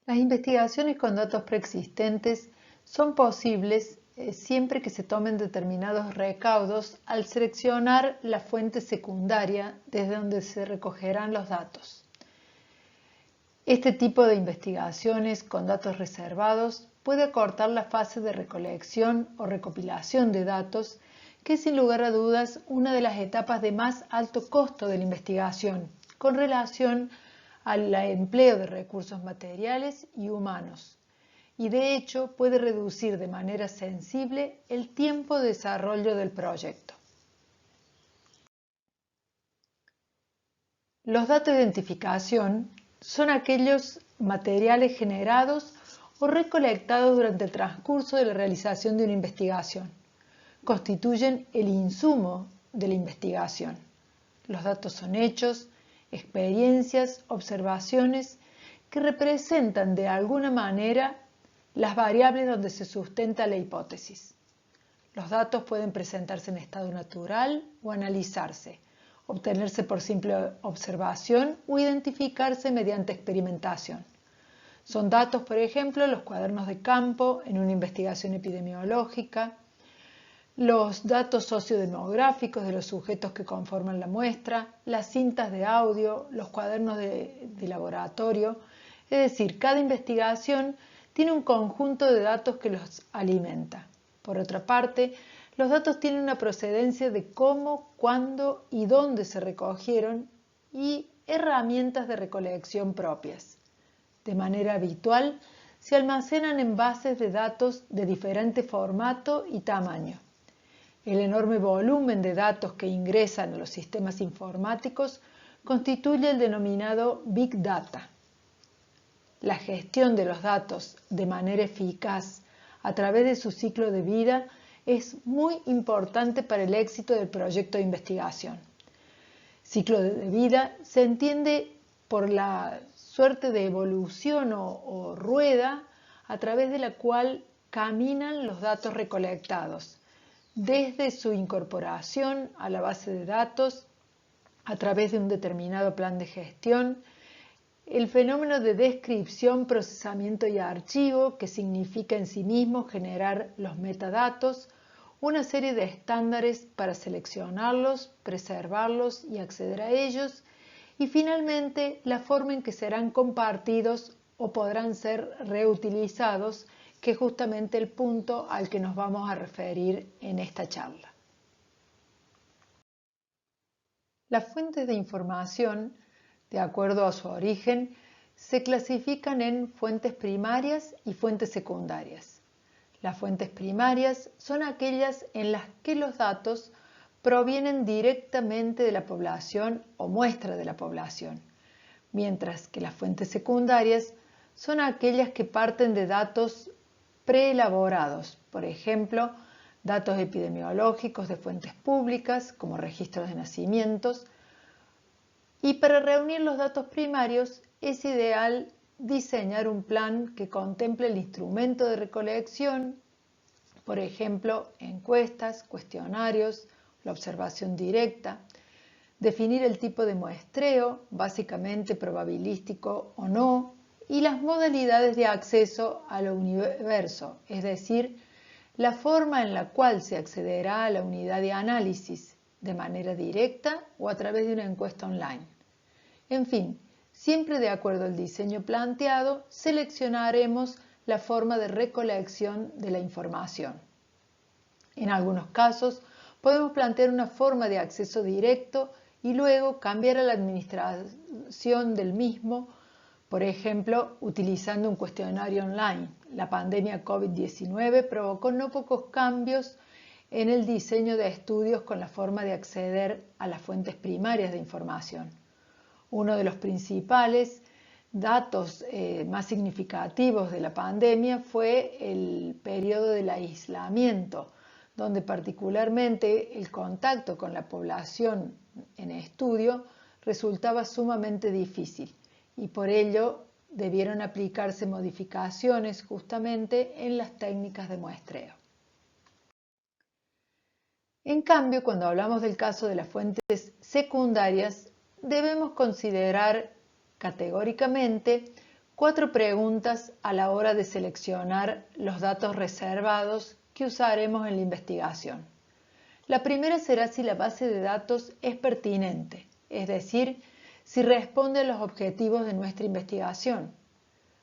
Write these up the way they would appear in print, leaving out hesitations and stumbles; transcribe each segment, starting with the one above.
Las investigaciones con datos preexistentes son posibles siempre que se tomen determinados recaudos al seleccionar la fuente secundaria desde donde se recogerán los datos. Este tipo de investigaciones con datos reservados puede acortar la fase de recolección o recopilación de datos, que es sin lugar a dudas una de las etapas de más alto costo de la investigación, con relación al empleo de recursos materiales y humanos, y de hecho puede reducir de manera sensible el tiempo de desarrollo del proyecto. Los datos de identificación son aquellos materiales generados o recolectados durante el transcurso de la realización de una investigación. Constituyen el insumo de la investigación. Los datos son hechos, experiencias, observaciones que representan de alguna manera las variables donde se sustenta la hipótesis. Los datos pueden presentarse en estado natural o analizarse, obtenerse por simple observación o identificarse mediante experimentación. Son datos, por ejemplo, los cuadernos de campo en una investigación epidemiológica, los datos sociodemográficos de los sujetos que conforman la muestra, las cintas de audio, los cuadernos de laboratorio. Es decir, cada investigación tiene un conjunto de datos que los alimenta. Por otra parte, los datos tienen una procedencia de cómo, cuándo y dónde se recogieron y herramientas de recolección propias. De manera habitual, se almacenan en bases de datos de diferente formato y tamaño. El enorme volumen de datos que ingresan a los sistemas informáticos constituye el denominado Big Data. La gestión de los datos de manera eficaz a través de su ciclo de vida es muy importante para el éxito del proyecto de investigación. Ciclo de vida se entiende por la suerte de evolución o rueda a través de la cual caminan los datos recolectados, desde su incorporación a la base de datos a través de un determinado plan de gestión, el fenómeno de descripción, procesamiento y archivo, que significa en sí mismo generar los metadatos, una serie de estándares para seleccionarlos, preservarlos y acceder a ellos, y finalmente la forma en que serán compartidos o podrán ser reutilizados, que es justamente el punto al que nos vamos a referir en esta charla. Las fuentes de información, de acuerdo a su origen, se clasifican en fuentes primarias y fuentes secundarias. Las fuentes primarias son aquellas en las que los datos provienen directamente de la población o muestra de la población, mientras que las fuentes secundarias son aquellas que parten de datos preelaborados, por ejemplo, datos epidemiológicos de fuentes públicas, como registros de nacimientos. Y para reunir los datos primarios es ideal diseñar un plan que contemple el instrumento de recolección, por ejemplo, encuestas, cuestionarios, la observación directa, definir el tipo de muestreo, básicamente probabilístico o no, y las modalidades de acceso al universo, es decir, la forma en la cual se accederá a la unidad de análisis, de manera directa o a través de una encuesta online. En fin, siempre de acuerdo al diseño planteado, seleccionaremos la forma de recolección de la información. En algunos casos, podemos plantear una forma de acceso directo y luego cambiar a la administración del mismo, por ejemplo, utilizando un cuestionario online. La pandemia COVID-19 provocó no pocos cambios en el diseño de estudios con la forma de acceder a las fuentes primarias de información. Uno de los principales datos más significativos de la pandemia fue el periodo del aislamiento, donde particularmente el contacto con la población en estudio resultaba sumamente difícil y por ello debieron aplicarse modificaciones justamente en las técnicas de muestreo. En cambio, cuando hablamos del caso de las fuentes secundarias, debemos considerar categóricamente 4 preguntas a la hora de seleccionar los datos reservados que usaremos en la investigación. La primera será si la base de datos es pertinente, es decir, si responde a los objetivos de nuestra investigación.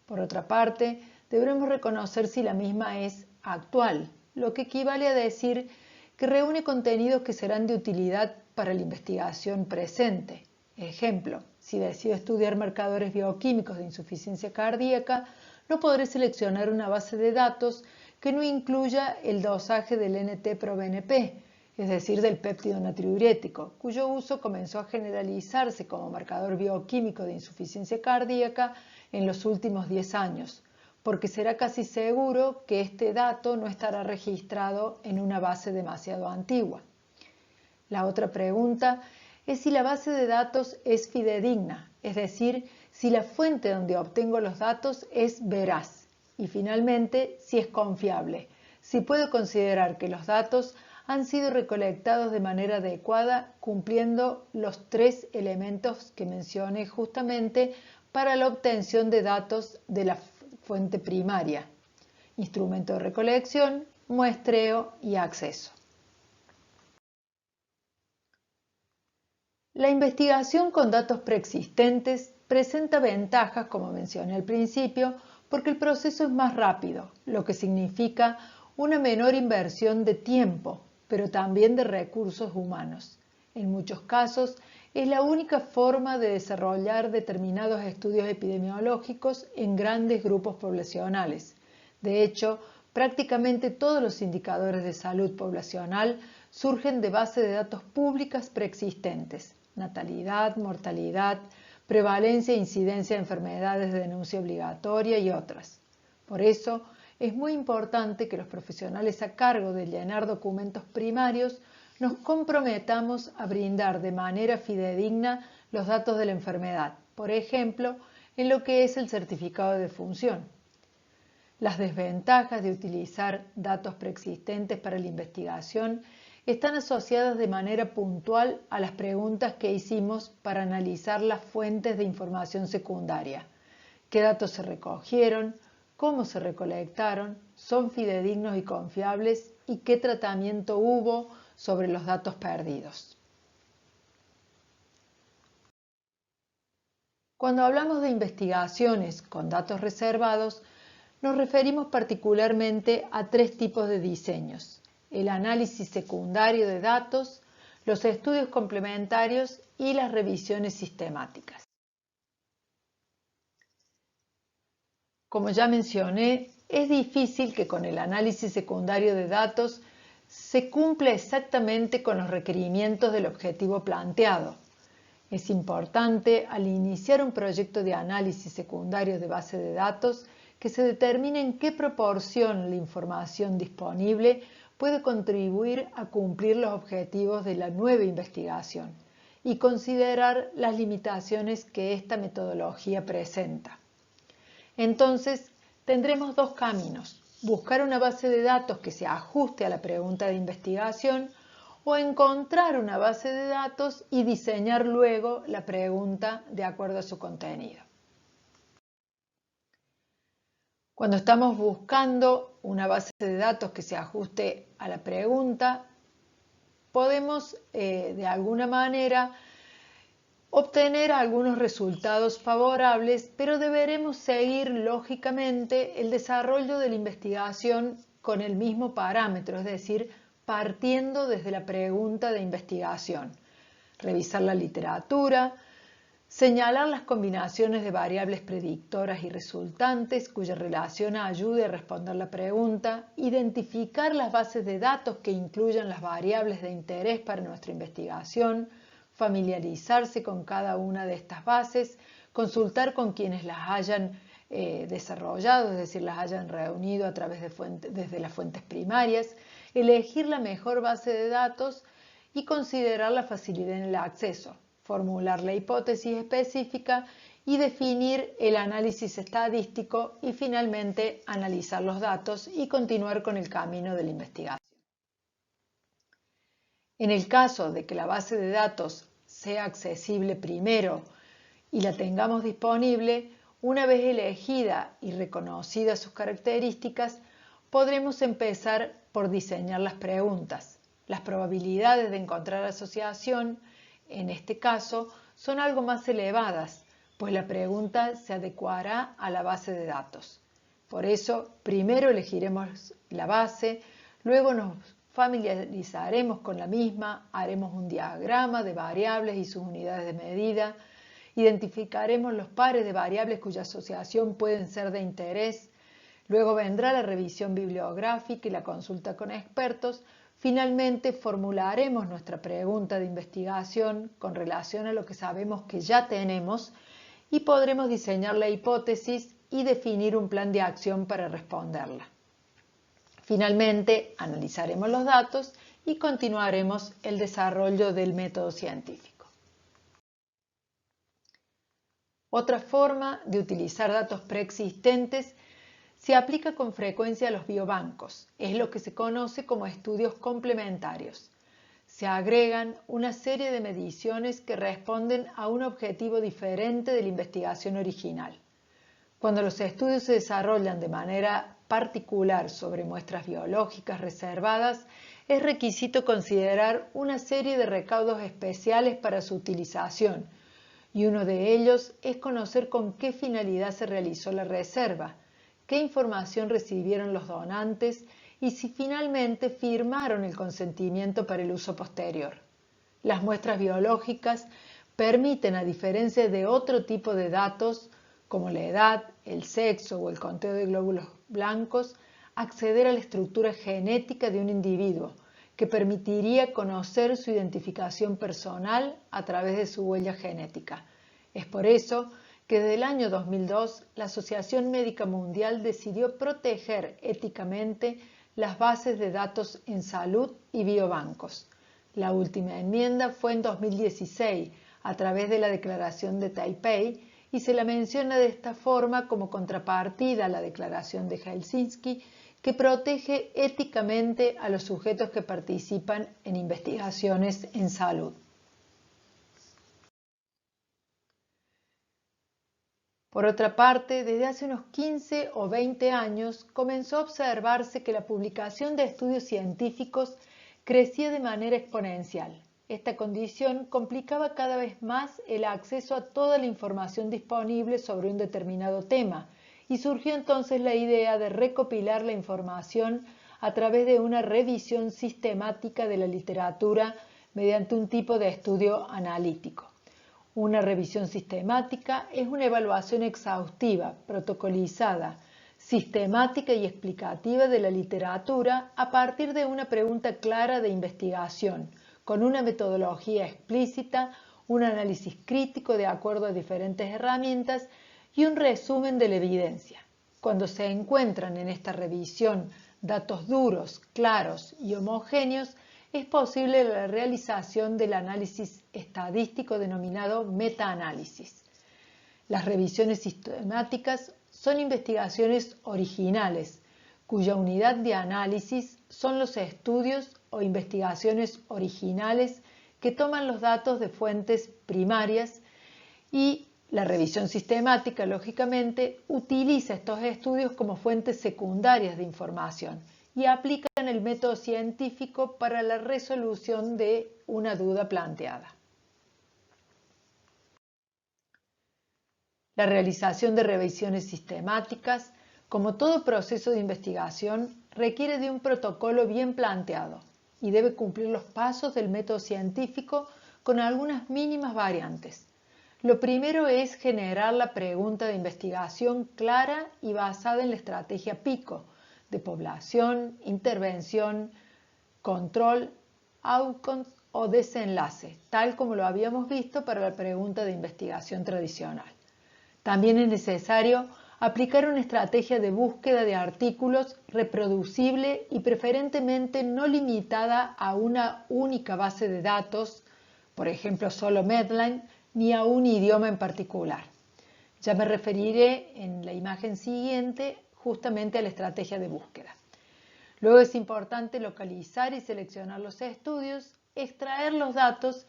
Por otra parte, deberemos reconocer si la misma es actual, lo que equivale a decir que reúne contenidos que serán de utilidad para la investigación presente. Ejemplo, si decido estudiar marcadores bioquímicos de insuficiencia cardíaca, no podré seleccionar una base de datos que no incluya el dosaje del NT-proBNP, es decir, del péptido natriurético, cuyo uso comenzó a generalizarse como marcador bioquímico de insuficiencia cardíaca en los últimos 10 años, porque será casi seguro que este dato no estará registrado en una base demasiado antigua. La otra pregunta es si la base de datos es fidedigna, es decir, si la fuente donde obtengo los datos es veraz. Y finalmente, si es confiable, si puedo considerar que los datos han sido recolectados de manera adecuada, cumpliendo los 3 elementos que mencioné justamente para la obtención de datos de la fuente primaria: instrumento de recolección, muestreo y acceso. La investigación con datos preexistentes presenta ventajas, como mencioné al principio, porque el proceso es más rápido, lo que significa una menor inversión de tiempo, pero también de recursos humanos. En muchos casos, es la única forma de desarrollar determinados estudios epidemiológicos en grandes grupos poblacionales. De hecho, prácticamente todos los indicadores de salud poblacional surgen de bases de datos públicas preexistentes: natalidad, mortalidad, prevalencia e incidencia de enfermedades de denuncia obligatoria y otras. Por eso, es muy importante que los profesionales a cargo de llenar documentos primarios nos comprometamos a brindar de manera fidedigna los datos de la enfermedad, por ejemplo, en lo que es el certificado de defunción. Las desventajas de utilizar datos preexistentes para la investigación están asociadas de manera puntual a las preguntas que hicimos para analizar las fuentes de información secundaria. ¿Qué datos se recogieron? ¿Cómo se recolectaron? ¿Son fidedignos y confiables? ¿Y qué tratamiento hubo sobre los datos perdidos? Cuando hablamos de investigaciones con datos reservados, nos referimos particularmente a 3 tipos de diseños: el análisis secundario de datos, los estudios complementarios y las revisiones sistemáticas. Como ya mencioné, es difícil que con el análisis secundario de datos se cumpla exactamente con los requerimientos del objetivo planteado. Es importante, al iniciar un proyecto de análisis secundario de base de datos, que se determine en qué proporción la información disponible puede contribuir a cumplir los objetivos de la nueva investigación y considerar las limitaciones que esta metodología presenta. Entonces, tendremos 2 caminos: buscar una base de datos que se ajuste a la pregunta de investigación, o encontrar una base de datos y diseñar luego la pregunta de acuerdo a su contenido. Cuando estamos buscando una base de datos que se ajuste a la pregunta, podemos de alguna manera obtener algunos resultados favorables, pero deberemos seguir lógicamente el desarrollo de la investigación con el mismo parámetro, es decir, partiendo desde la pregunta de investigación. Revisar la literatura, señalar las combinaciones de variables predictoras y resultantes cuya relación ayude a responder la pregunta, identificar las bases de datos que incluyan las variables de interés para nuestra investigación, familiarizarse con cada una de estas bases, consultar con quienes las hayan desarrollado, es decir, las hayan reunido a través de desde las fuentes primarias, elegir la mejor base de datos y considerar la facilidad en el acceso, formular la hipótesis específica y definir el análisis estadístico y finalmente analizar los datos y continuar con el camino de la investigación. En el caso de que la base de datos sea accesible primero y la tengamos disponible, Una vez elegida y reconocidas sus características, podremos empezar por diseñar las preguntas. Las probabilidades de encontrar asociación, en este caso, son algo más elevadas, pues la pregunta se adecuará a la base de datos. Por eso, primero elegiremos la base, luego nos familiarizaremos con la misma, haremos un diagrama de variables y sus unidades de medida, identificaremos los pares de variables cuya asociación pueden ser de interés, luego vendrá la revisión bibliográfica y la consulta con expertos. Finalmente, formularemos nuestra pregunta de investigación con relación a lo que sabemos que ya tenemos y podremos diseñar la hipótesis y definir un plan de acción para responderla. Finalmente, analizaremos los datos y continuaremos el desarrollo del método científico. Otra forma de utilizar datos preexistentes se aplica con frecuencia a los biobancos. Es lo que se conoce como estudios complementarios. Se agregan una serie de mediciones que responden a un objetivo diferente de la investigación original. Cuando los estudios se desarrollan de manera particular sobre muestras biológicas reservadas, es requisito considerar una serie de recaudos especiales para su utilización, y uno de ellos es conocer con qué finalidad se realizó la reserva, qué información recibieron los donantes y si finalmente firmaron el consentimiento para el uso posterior. Las muestras biológicas permiten, a diferencia de otro tipo de datos, como la edad, el sexo o el conteo de glóbulos blancos, acceder a la estructura genética de un individuo, que permitiría conocer su identificación personal a través de su huella genética. Es por eso que desde el año 2002 la Asociación Médica Mundial decidió proteger éticamente las bases de datos en salud y biobancos. La última enmienda fue en 2016 a través de la Declaración de Taipei y se la menciona de esta forma como contrapartida a la Declaración de Helsinki, que protege éticamente a los sujetos que participan en investigaciones en salud. Por otra parte, desde hace unos 15 o 20 años comenzó a observarse que la publicación de estudios científicos crecía de manera exponencial. Esta condición complicaba cada vez más el acceso a toda la información disponible sobre un determinado tema, y surgió entonces la idea de recopilar la información a través de una revisión sistemática de la literatura mediante un tipo de estudio analítico. Una revisión sistemática es una evaluación exhaustiva, protocolizada, sistemática y explicativa de la literatura a partir de una pregunta clara de investigación, con una metodología explícita, un análisis crítico de acuerdo a diferentes herramientas y un resumen de la evidencia. Cuando se encuentran en esta revisión datos duros, claros y homogéneos, es posible la realización del análisis estadístico denominado metaanálisis. Las revisiones sistemáticas son investigaciones originales, cuya unidad de análisis son los estudios o investigaciones originales que toman los datos de fuentes primarias, y la revisión sistemática, lógicamente, utiliza estos estudios como fuentes secundarias de información y aplican el método científico para la resolución de una duda planteada. La realización de revisiones sistemáticas, como todo proceso de investigación, requiere de un protocolo bien planteado y debe cumplir los pasos del método científico con algunas mínimas variantes. Lo primero es generar la pregunta de investigación clara y basada en la estrategia PICO, de población, intervención, control, outcomes o desenlace, tal como lo habíamos visto para la pregunta de investigación tradicional. También es necesario aplicar una estrategia de búsqueda de artículos reproducible y preferentemente no limitada a una única base de datos, por ejemplo solo Medline, ni a un idioma en particular. Ya me referiré en la imagen siguiente justamente a la estrategia de búsqueda. Luego es importante localizar y seleccionar los estudios, extraer los datos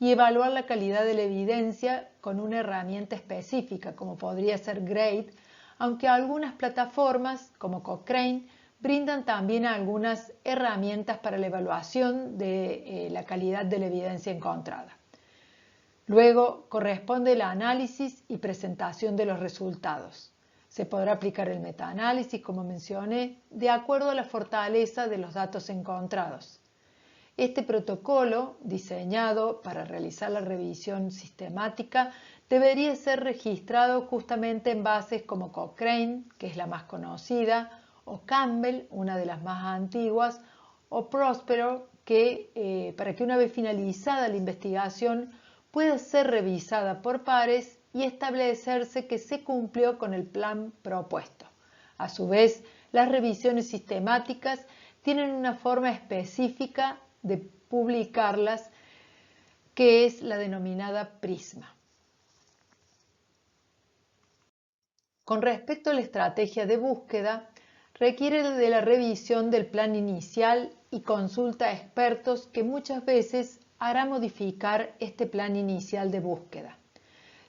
y evaluar la calidad de la evidencia con una herramienta específica, como podría ser GRADE, aunque algunas plataformas, como Cochrane, brindan también algunas herramientas para la evaluación de la calidad de la evidencia encontrada. Luego corresponde el análisis y presentación de los resultados. Se podrá aplicar el metaanálisis, como mencioné, de acuerdo a la fortaleza de los datos encontrados. Este protocolo, diseñado para realizar la revisión sistemática, debería ser registrado justamente en bases como Cochrane, que es la más conocida, o Campbell, una de las más antiguas, o Prospero, que para que una vez finalizada la investigación pueda ser revisada por pares y establecerse que se cumplió con el plan propuesto. A su vez, las revisiones sistemáticas tienen una forma específica de publicarlas, que es la denominada Prisma. Con respecto a la estrategia de búsqueda, requiere de la revisión del plan inicial y consulta a expertos que muchas veces hará modificar este plan inicial de búsqueda.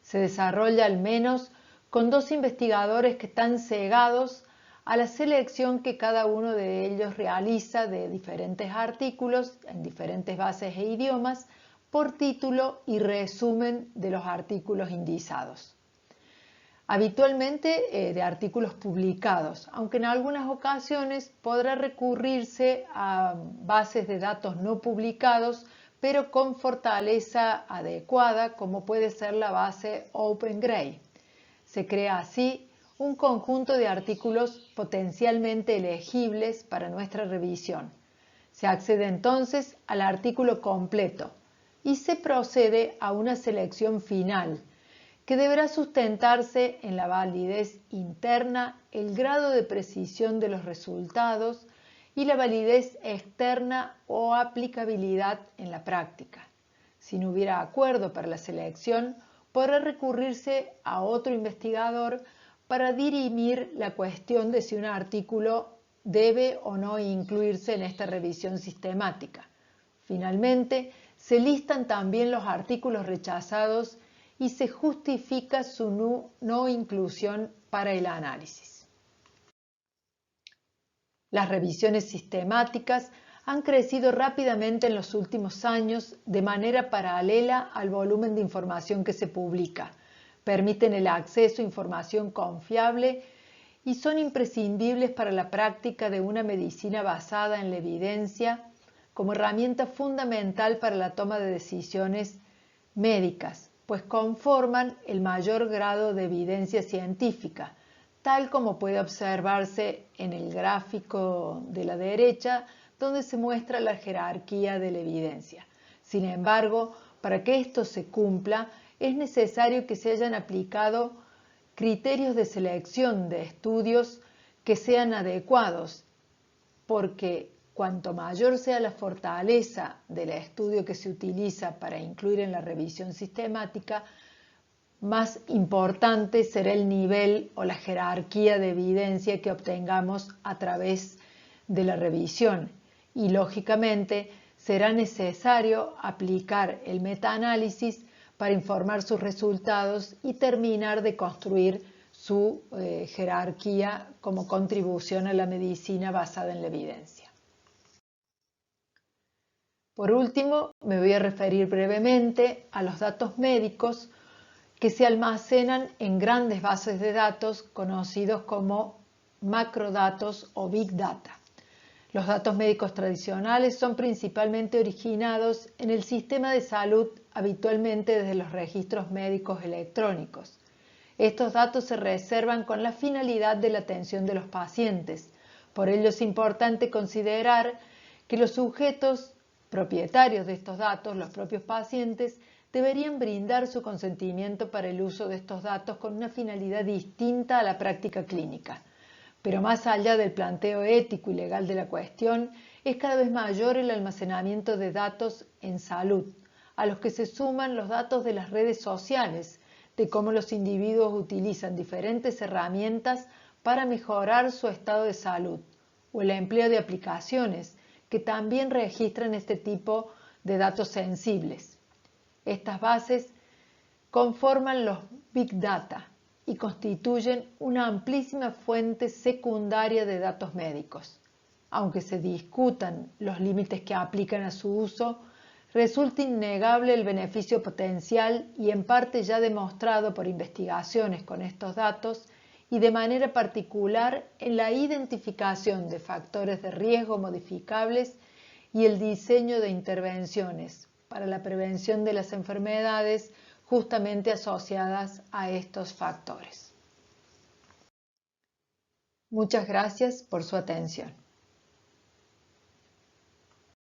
Se desarrolla al menos con 2 investigadores que están cegados a la selección que cada uno de ellos realiza de diferentes artículos en diferentes bases e idiomas por título y resumen de los artículos indizados. Habitualmente de artículos publicados, aunque en algunas ocasiones podrá recurrirse a bases de datos no publicados, pero con fortaleza adecuada, como puede ser la base OpenGrade. Se crea así un conjunto de artículos potencialmente elegibles para nuestra revisión. Se accede entonces al artículo completo y se procede a una selección final, que deberá sustentarse en la validez interna, el grado de precisión de los resultados y la validez externa o aplicabilidad en la práctica. Si no hubiera acuerdo para la selección, podrá recurrirse a otro investigador para dirimir la cuestión de si un artículo debe o no incluirse en esta revisión sistemática. Finalmente, se listan también los artículos rechazados y se justifica su no inclusión para el análisis. Las revisiones sistemáticas han crecido rápidamente en los últimos años de manera paralela al volumen de información que se publica. Permiten el acceso a información confiable y son imprescindibles para la práctica de una medicina basada en la evidencia como herramienta fundamental para la toma de decisiones médicas, pues conforman el mayor grado de evidencia científica, tal como puede observarse en el gráfico de la derecha, donde se muestra la jerarquía de la evidencia. Sin embargo, para que esto se cumpla, es necesario que se hayan aplicado criterios de selección de estudios que sean adecuados, porque cuanto mayor sea la fortaleza del estudio que se utiliza para incluir en la revisión sistemática, más importante será el nivel o la jerarquía de evidencia que obtengamos a través de la revisión y, lógicamente, será necesario aplicar el metaanálisis para informar sus resultados y terminar de construir su jerarquía como contribución a la medicina basada en la evidencia. Por último, me voy a referir brevemente a los datos médicos que se almacenan en grandes bases de datos conocidos como macrodatos o Big Data. Los datos médicos tradicionales son principalmente originados en el sistema de salud, habitualmente desde los registros médicos electrónicos. Estos datos se reservan con la finalidad de la atención de los pacientes. Por ello es importante considerar que los sujetos propietarios de estos datos, los propios pacientes, deberían brindar su consentimiento para el uso de estos datos con una finalidad distinta a la práctica clínica. Pero más allá del planteo ético y legal de la cuestión, es cada vez mayor el almacenamiento de datos en salud, a los que se suman los datos de las redes sociales, de cómo los individuos utilizan diferentes herramientas para mejorar su estado de salud, o el empleo de aplicaciones que también registran este tipo de datos sensibles. Estas bases conforman los Big Data y constituyen una amplísima fuente secundaria de datos médicos. Aunque se discutan los límites que aplican a su uso, resulta innegable el beneficio potencial y en parte ya demostrado por investigaciones con estos datos y de manera particular en la identificación de factores de riesgo modificables y el diseño de intervenciones para la prevención de las enfermedades justamente asociadas a estos factores. Muchas gracias por su atención.